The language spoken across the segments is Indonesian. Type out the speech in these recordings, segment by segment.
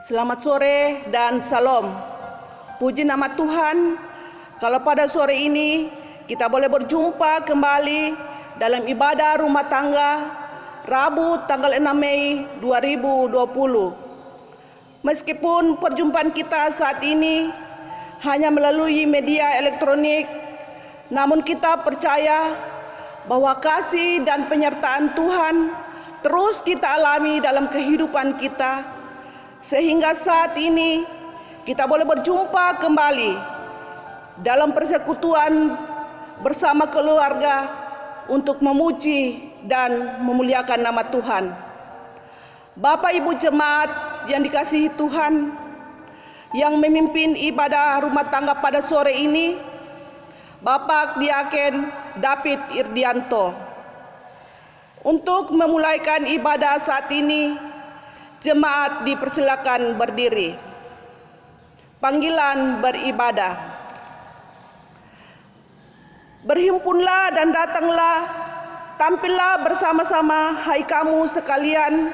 Selamat sore dan salam. Puji nama Tuhan, kalau pada sore ini kita boleh berjumpa kembali dalam ibadah rumah tangga Rabu tanggal 6 Mei 2020. Meskipun perjumpaan kita saat ini hanya melalui media elektronik, namun kita percaya bahwa kasih dan penyertaan Tuhan terus kita alami dalam kehidupan kita, sehingga saat ini kita boleh berjumpa kembali dalam persekutuan bersama keluarga untuk memuji dan memuliakan nama Tuhan. Bapak Ibu jemaat yang dikasihi Tuhan, yang memimpin ibadah rumah tangga pada sore ini, Bapak Diaken David Irdianto. Untuk memulaikan ibadah saat ini, jemaat dipersilakan berdiri. Panggilan beribadah. Berhimpunlah dan datanglah, tampillah bersama-sama, hai kamu sekalian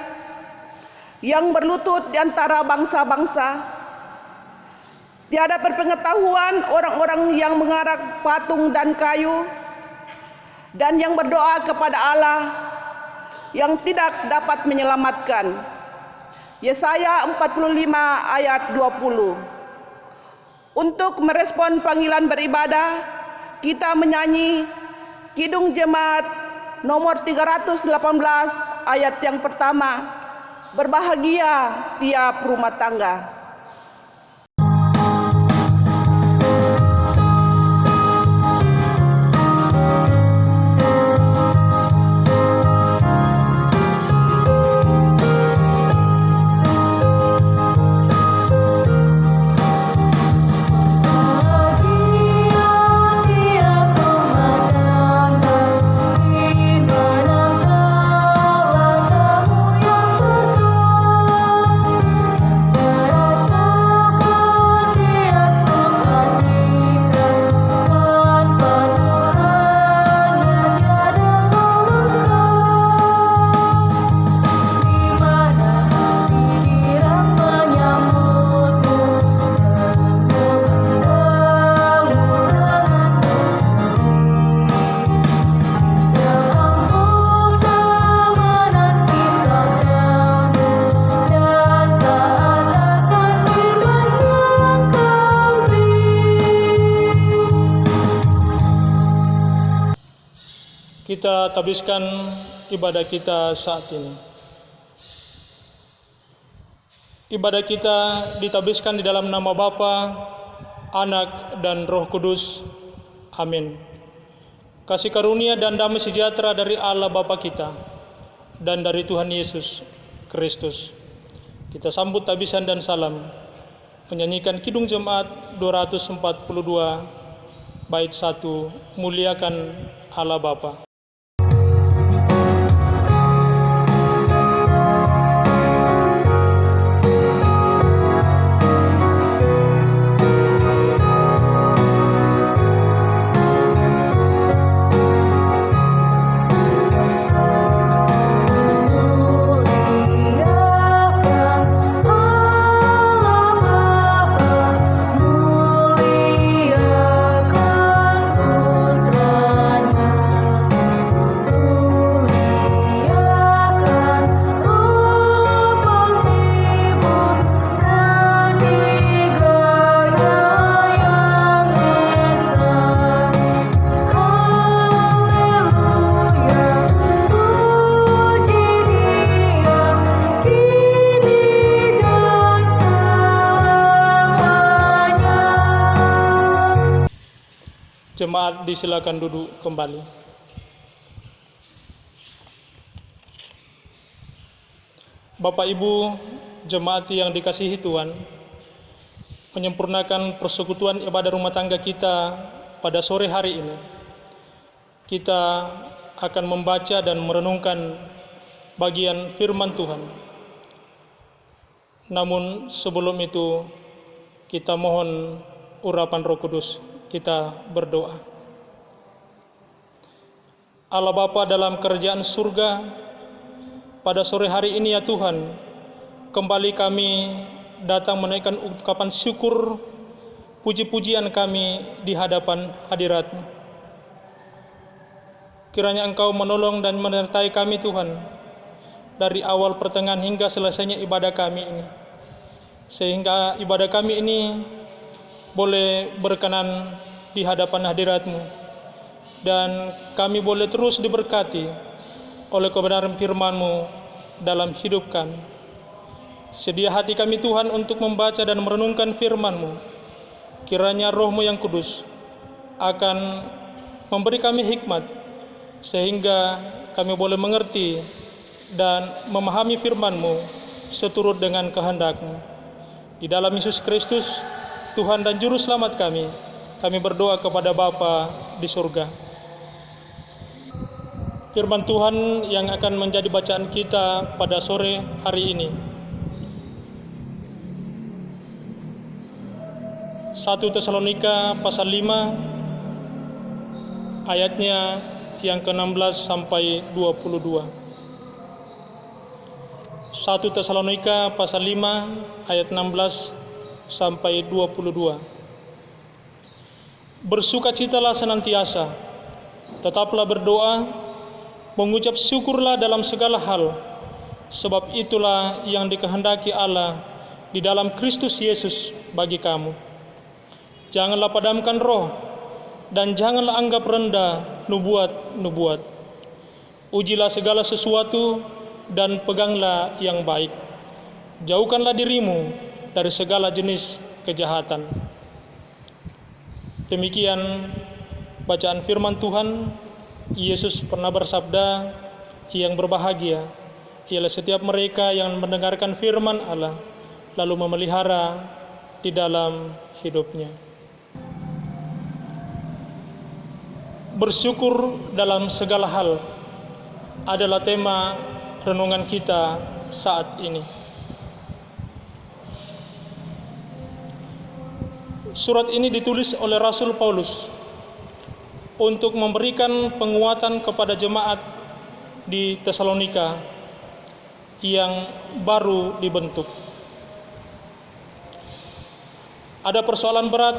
yang berlutut di antara bangsa-bangsa. Tiada berpengetahuan orang-orang yang mengarak patung dan kayu, dan yang berdoa kepada Allah yang tidak dapat menyelamatkan. Yesaya 45 ayat 20. Untuk merespon panggilan beribadah, kita menyanyi Kidung Jemaat nomor 318 ayat yang pertama, berbahagia tiap rumah tangga. Kita tabiskan ibadah kita saat ini. Ibadah kita ditabiskan di dalam nama Bapa, Anak, dan Roh Kudus. Amin. Kasih karunia dan damai sejahtera dari Allah Bapa kita dan dari Tuhan Yesus Kristus. Kita sambut tabisan dan salam, menyanyikan Kidung Jemaat 242 bait 1, muliakan Allah Bapa. Jemaat disilakan duduk kembali. Bapak Ibu jemaat yang dikasihi Tuhan, menyempurnakan persekutuan ibadah rumah tangga kita pada sore hari ini, kita akan membaca dan merenungkan bagian firman Tuhan. Namun sebelum itu, kita mohon urapan Roh Kudus. Kita berdoa. Allah Bapa dalam kerajaan surga, pada sore hari ini ya Tuhan, kembali kami datang menaikkan ungkapan syukur, puji-pujian kami di hadapan hadirat-Mu. Kiranya Engkau menolong dan menyertai kami Tuhan, dari awal pertengahan hingga selesainya ibadah kami ini, sehingga ibadah kami ini boleh berkenan di hadapan hadirat-Mu, dan kami boleh terus diberkati oleh kebenaran firman-Mu dalam hidup kami. Sedia hati kami Tuhan untuk membaca dan merenungkan firman-Mu. Kiranya Roh-Mu yang kudus akan memberi kami hikmat, sehingga kami boleh mengerti dan memahami firman-Mu seturut dengan kehendak-Mu. Di dalam Yesus Kristus, Tuhan dan Juru Selamat kami berdoa kepada Bapa di surga. Firman Tuhan yang akan menjadi bacaan kita pada sore hari ini, 1 Tesalonika pasal 5 ayatnya yang ke-16 sampai 22. 1 Tesalonika pasal 5 ayat 16 sampai 22. Bersukacitalah senantiasa, tetaplah berdoa, mengucap syukurlah dalam segala hal, sebab itulah yang dikehendaki Allah di dalam Kristus Yesus bagi kamu. Janganlah padamkan roh, dan janganlah anggap rendah nubuat-nubuat. Ujilah segala sesuatu dan peganglah yang baik. Jauhkanlah dirimu dari segala jenis kejahatan. Demikian bacaan firman Tuhan. Yesus pernah bersabda, yang berbahagia ialah setiap mereka yang mendengarkan firman Allah lalu memelihara di dalam hidupnya. Bersyukur dalam segala hal adalah tema renungan kita saat ini. Surat ini ditulis oleh Rasul Paulus untuk memberikan penguatan kepada jemaat di Tesalonika yang baru dibentuk. Ada persoalan berat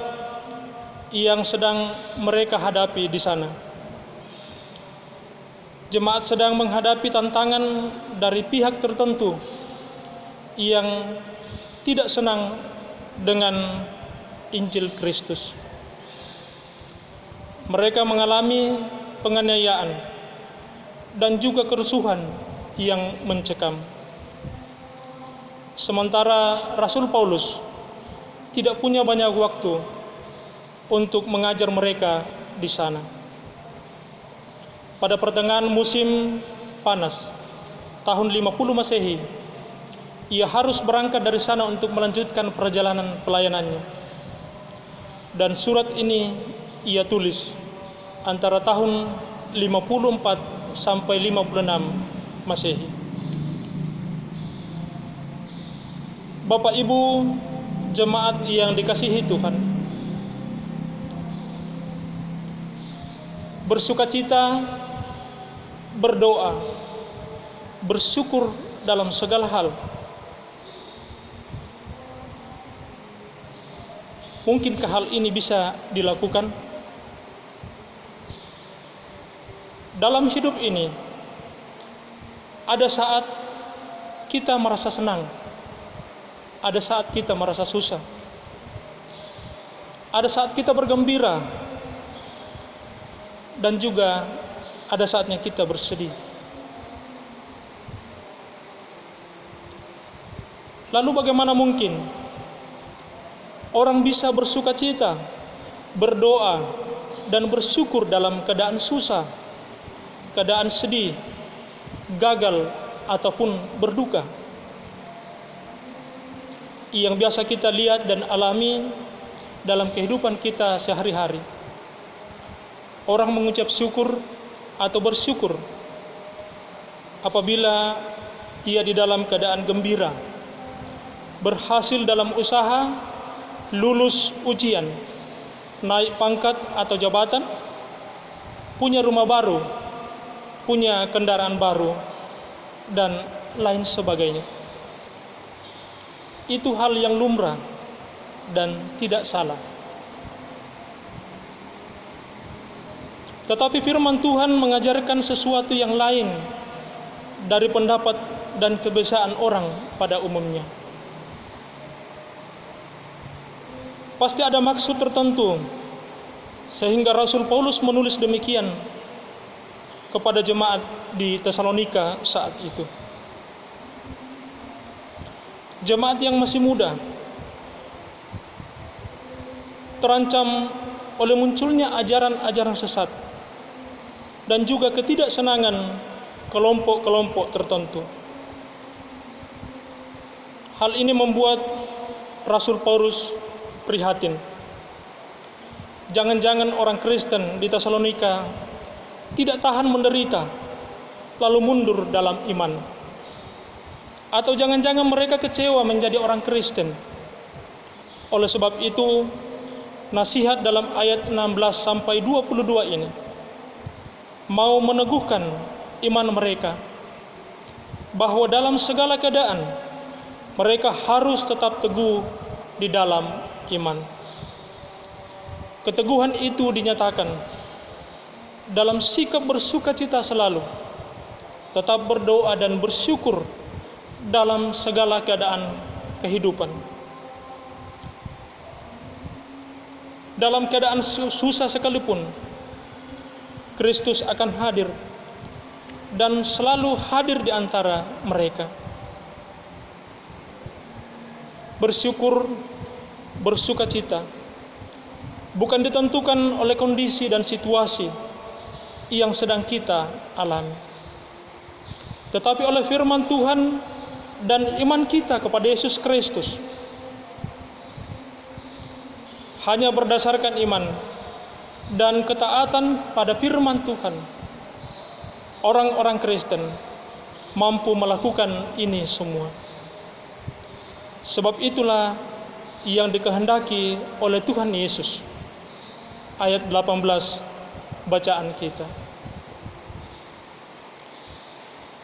yang sedang mereka hadapi di sana. Jemaat sedang menghadapi tantangan dari pihak tertentu yang tidak senang dengan Injil Kristus. Mereka mengalami penganiayaan dan juga kerusuhan yang mencekam. Sementara Rasul Paulus tidak punya banyak waktu untuk mengajar mereka di sana. Pada pertengahan musim panas tahun 50 Masehi, ia harus berangkat dari sana untuk melanjutkan perjalanan pelayanannya. Dan surat ini ia tulis antara tahun 54 sampai 56 Masehi. Bapak Ibu jemaat yang dikasihi Tuhan, bersukacita, berdoa, bersyukur dalam segala hal. Mungkinkah hal ini bisa dilakukan? Dalam hidup ini, ada saat kita merasa senang, ada saat kita merasa susah, ada saat kita bergembira, dan juga ada saatnya kita bersedih. Lalu bagaimana mungkin orang bisa bersukacita, berdoa, dan bersyukur dalam keadaan susah, keadaan sedih, gagal, ataupun berduka? Yang biasa kita lihat dan alami dalam kehidupan kita sehari-hari. Orang mengucap syukur atau bersyukur apabila ia di dalam keadaan gembira, berhasil dalam usaha, lulus ujian, naik pangkat atau jabatan, punya rumah baru, punya kendaraan baru, dan lain sebagainya. itu hal yang lumrah dan tidak salah. Tetapi firman Tuhan mengajarkan sesuatu yang lain dari pendapat dan kebiasaan orang pada umumnya. Pasti ada maksud tertentu sehingga Rasul Paulus menulis demikian kepada jemaat di Tesalonika saat itu. Jemaat yang masih muda terancam oleh munculnya ajaran-ajaran sesat dan juga ketidaksenangan kelompok-kelompok tertentu. Hal ini membuat Rasul Paulus prihatin. Jangan-jangan orang Kristen di Tesalonika tidak tahan menderita, lalu mundur dalam iman. Atau jangan-jangan mereka kecewa menjadi orang Kristen. Oleh sebab itu, nasihat dalam ayat 16-22 ini mau meneguhkan iman mereka bahwa dalam segala keadaan mereka harus tetap teguh di dalam iman. Keteguhan itu dinyatakan dalam sikap bersukacita selalu, tetap berdoa dan bersyukur dalam segala keadaan kehidupan. Dalam keadaan susah sekalipun, Kristus akan hadir dan selalu hadir di antara mereka. Bersyukur, bersukacita bukan ditentukan oleh kondisi dan situasi yang sedang kita alami, tetapi oleh firman Tuhan dan iman kita kepada Yesus Kristus. Hanya berdasarkan iman dan ketaatan pada firman Tuhan, orang-orang Kristen mampu melakukan ini semua. Sebab itulah yang dikehendaki oleh Tuhan Yesus. Ayat 18 bacaan kita.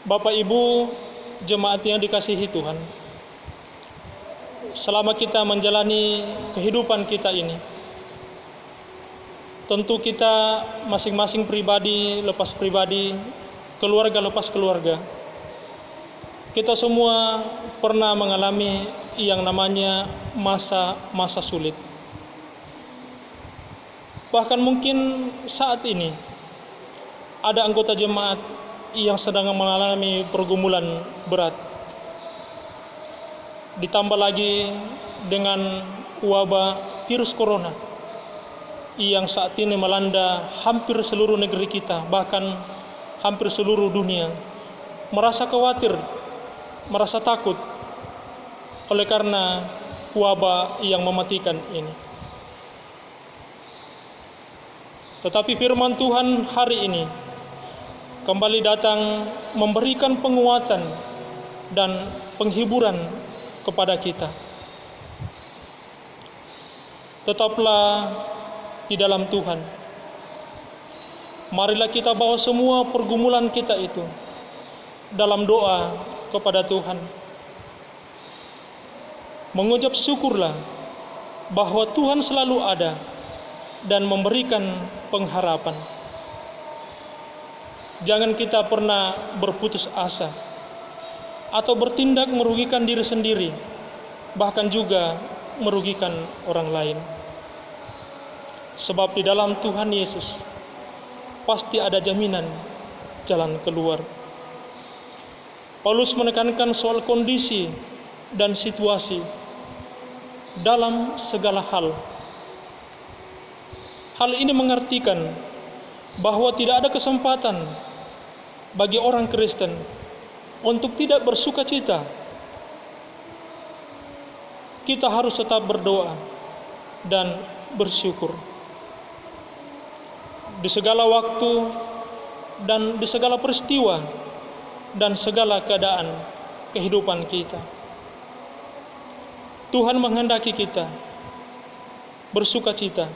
Bapak Ibu jemaat yang dikasihi Tuhan, selama kita menjalani kehidupan kita ini, tentu kita masing-masing pribadi lepas pribadi, keluarga lepas keluarga, kita semua pernah mengalami yang namanya masa-masa sulit. Bahkan mungkin saat ini ada anggota jemaat yang sedang mengalami pergumulan berat. Ditambah lagi dengan wabah virus corona yang saat ini melanda hampir seluruh negeri kita, bahkan hampir seluruh dunia. Merasa khawatir, merasa takut oleh karena wabah yang mematikan ini. Tetapi firman Tuhan hari ini kembali datang memberikan penguatan dan penghiburan kepada kita. Tetaplah di dalam Tuhan. Marilah kita bawa semua pergumulan kita itu dalam doa kepada Tuhan. Mengucap syukurlah bahwa Tuhan selalu ada dan memberikan pengharapan. Jangan kita pernah berputus asa atau bertindak merugikan diri sendiri, bahkan juga merugikan orang lain. Sebab di dalam Tuhan Yesus pasti ada jaminan jalan keluar. Paulus menekankan soal kondisi dan situasi dalam segala hal. Hal ini mengartikan bahwa tidak ada kesempatan bagi orang Kristen untuk tidak bersukacita. Kita harus tetap berdoa dan bersyukur di segala waktu dan di segala peristiwa dan segala keadaan kehidupan kita. Tuhan menghendaki kita bersukacita.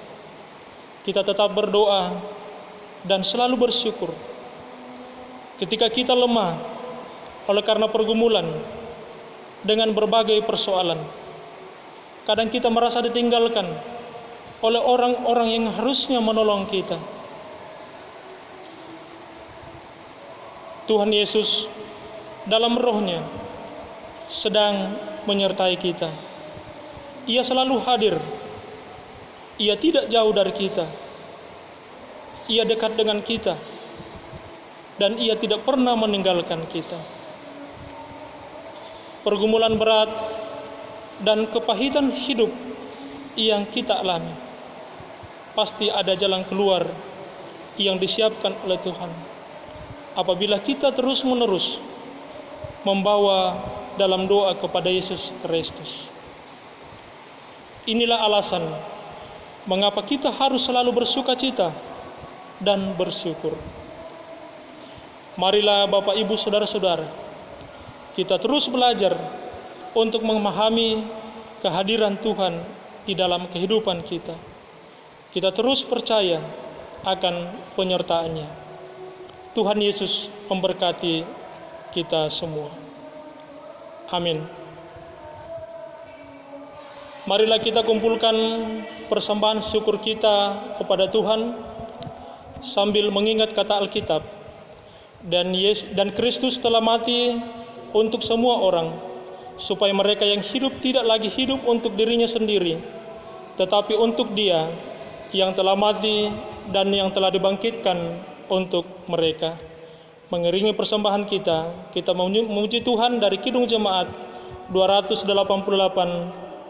Kita tetap berdoa dan selalu bersyukur. Ketika kita lemah oleh karena pergumulan, dengan berbagai persoalan. Kadang kita merasa ditinggalkan oleh orang-orang yang harusnya menolong kita. Tuhan Yesus dalam rohnya sedang menyertai kita. Ia selalu hadir. Ia tidak jauh dari kita. Ia dekat dengan kita. Dan ia tidak pernah meninggalkan kita. Pergumulan berat dan kepahitan hidup yang kita alami, pasti ada jalan keluar yang disiapkan oleh Tuhan apabila kita terus-menerus membawa dalam doa kepada Yesus Kristus. Inilah alasan mengapa kita harus selalu bersukacita dan bersyukur. Marilah Bapak, Ibu, Saudara-saudara, kita terus belajar untuk memahami kehadiran Tuhan di dalam kehidupan kita. Kita terus percaya akan penyertaan-Nya. Tuhan Yesus memberkati kita semua. Amin. Marilah kita kumpulkan persembahan syukur kita kepada Tuhan sambil mengingat kata Alkitab, dan Kristus telah mati untuk semua orang, supaya mereka yang hidup tidak lagi hidup untuk dirinya sendiri, tetapi untuk Dia yang telah mati dan yang telah dibangkitkan untuk mereka. Mengiringi persembahan kita memuji Tuhan dari Kidung Jemaat 288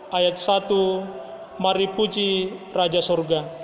ayat 1, mari puji Raja Sorga.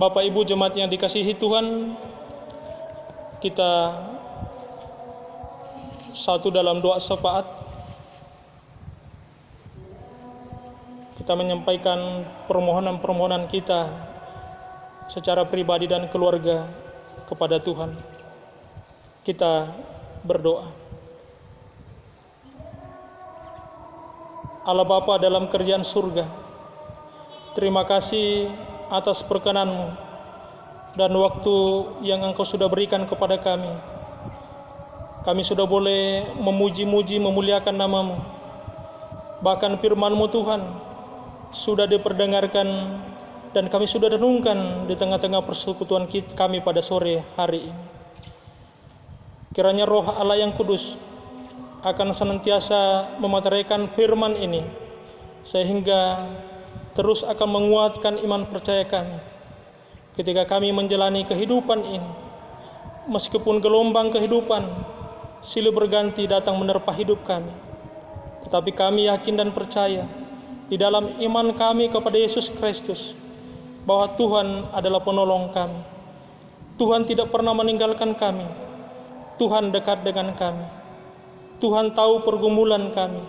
Bapak Ibu jemaat yang dikasihi Tuhan, kita satu dalam doa syafaat. Kita menyampaikan permohonan-permohonan kita secara pribadi dan keluarga kepada Tuhan. Kita berdoa. Allah Bapa dalam kerajaan surga, terima kasih atas perkenan-Mu dan waktu yang Engkau sudah berikan kepada kami. Kami sudah boleh memuji-muji, memuliakan nama-Mu. Bahkan firman-Mu Tuhan sudah diperdengarkan dan kami sudah renungkan di tengah-tengah persekutuan kami pada sore hari ini. Kiranya Roh Allah yang kudus akan senantiasa mematerikan firman ini, sehingga terus akan menguatkan iman percaya kami ketika kami menjalani kehidupan ini. Meskipun gelombang kehidupan silih berganti datang menerpa hidup kami, tetapi kami yakin dan percaya di dalam iman kami kepada Yesus Kristus bahwa Tuhan adalah penolong kami. Tuhan tidak pernah meninggalkan kami. Tuhan dekat dengan kami. Tuhan tahu pergumulan kami.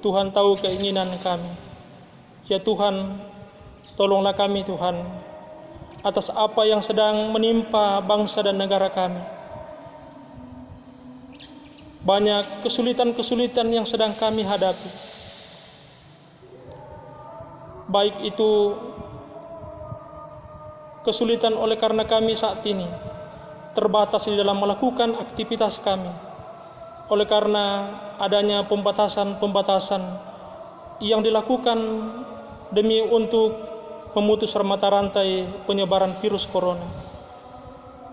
Tuhan tahu keinginan kami. Ya Tuhan, tolonglah kami Tuhan atas apa yang sedang menimpa bangsa dan negara kami. Banyak kesulitan-kesulitan yang sedang kami hadapi. Baik itu kesulitan oleh karena kami saat ini terbatas di dalam melakukan aktivitas kami, oleh karena adanya pembatasan-pembatasan yang dilakukan demi untuk memutus mata rantai penyebaran virus corona.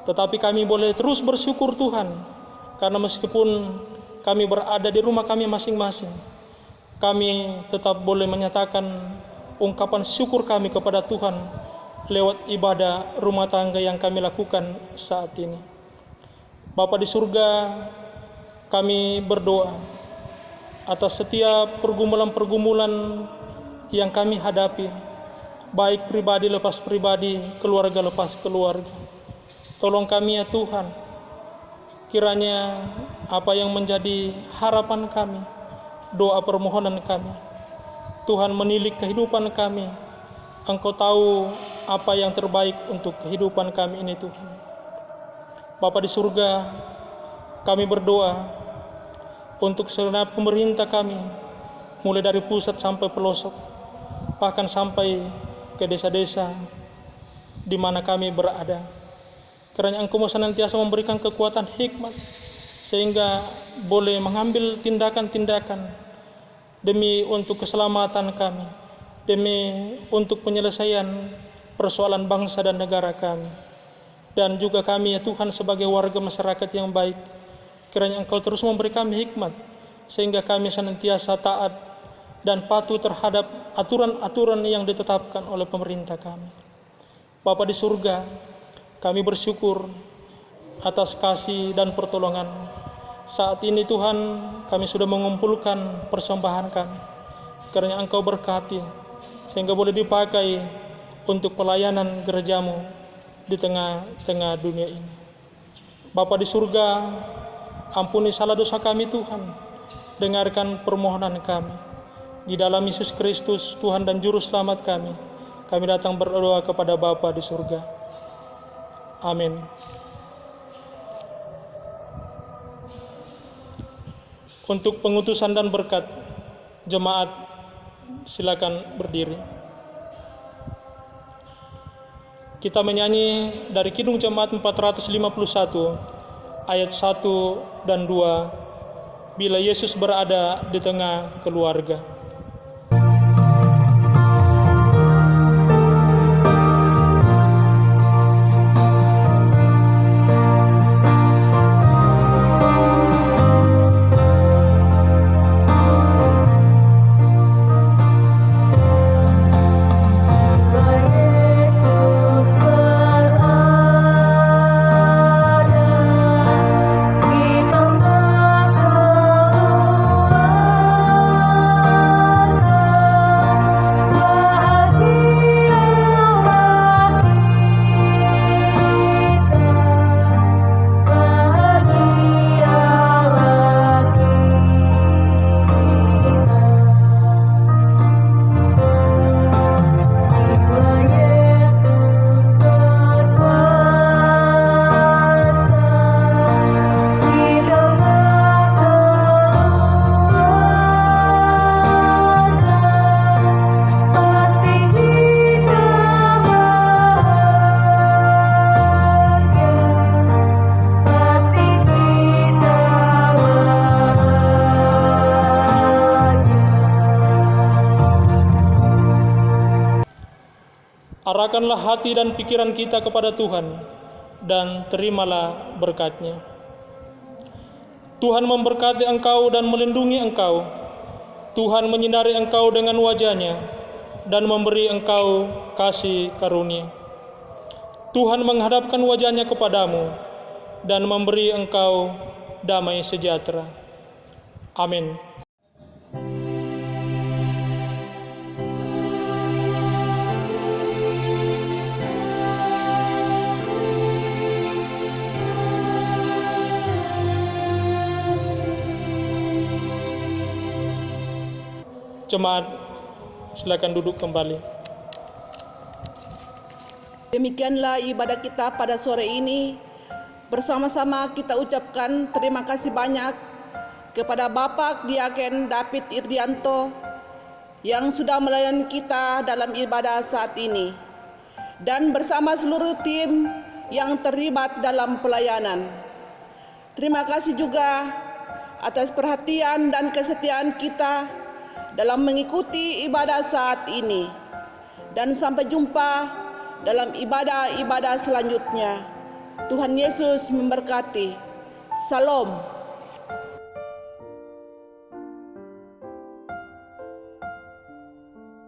Tetapi kami boleh terus bersyukur Tuhan, karena meskipun kami berada di rumah kami masing-masing, kami tetap boleh menyatakan ungkapan syukur kami kepada Tuhan lewat ibadah rumah tangga yang kami lakukan saat ini. Bapa di surga, kami berdoa atas setiap pergumulan-pergumulan yang kami hadapi, baik pribadi lepas pribadi, keluarga lepas keluarga. Tolong kami ya Tuhan, kiranya apa yang menjadi harapan kami, doa permohonan kami, Tuhan menilik kehidupan kami. Engkau tahu apa yang terbaik untuk kehidupan kami ini Tuhan. Bapa di surga, kami berdoa untuk segenap pemerintah kami, mulai dari pusat sampai pelosok, bahkan sampai ke desa-desa di mana kami berada. Kiranya Engkau mau senantiasa memberikan kekuatan hikmat, sehingga boleh mengambil tindakan-tindakan demi untuk keselamatan kami, demi untuk penyelesaian persoalan bangsa dan negara kami. Dan juga kami ya Tuhan sebagai warga masyarakat yang baik, kiranya Engkau terus memberi kami hikmat, sehingga kami senantiasa taat dan patuh terhadap aturan-aturan yang ditetapkan oleh pemerintah kami. Bapa di surga, kami bersyukur atas kasih dan pertolongan. Saat ini Tuhan, kami sudah mengumpulkan persembahan kami. Kiranya Engkau berkati, sehingga boleh dipakai untuk pelayanan gereja-Mu di tengah-tengah dunia ini. Bapa di surga, ampuni salah dosa kami Tuhan. Dengarkan permohonan kami. Di dalam Yesus Kristus, Tuhan dan Juru Selamat kami datang berdoa kepada Bapa di surga. Amin. Untuk pengutusan dan berkat, jemaat silakan berdiri. Kita menyanyi dari Kidung Jemaat 451 ayat 1 dan 2, bila Yesus berada di tengah keluarga. Arahkanlah hati dan pikiran kita kepada Tuhan, dan terimalah berkat-Nya. Tuhan memberkati engkau dan melindungi engkau. Tuhan menyinari engkau dengan wajah-Nya dan memberi engkau kasih karunia. Tuhan menghadapkan wajah-Nya kepadamu dan memberi engkau damai sejahtera. Amin. Jemaat, silakan duduk kembali. Demikianlah ibadah kita pada sore ini. Bersama-sama kita ucapkan terima kasih banyak kepada Bapak Diaken David Irdianto yang sudah melayani kita dalam ibadah saat ini, dan bersama seluruh tim yang terlibat dalam pelayanan. Terima kasih juga atas perhatian dan kesetiaan kita dalam mengikuti ibadah saat ini, dan sampai jumpa dalam ibadah-ibadah selanjutnya. Tuhan Yesus memberkati. Salam.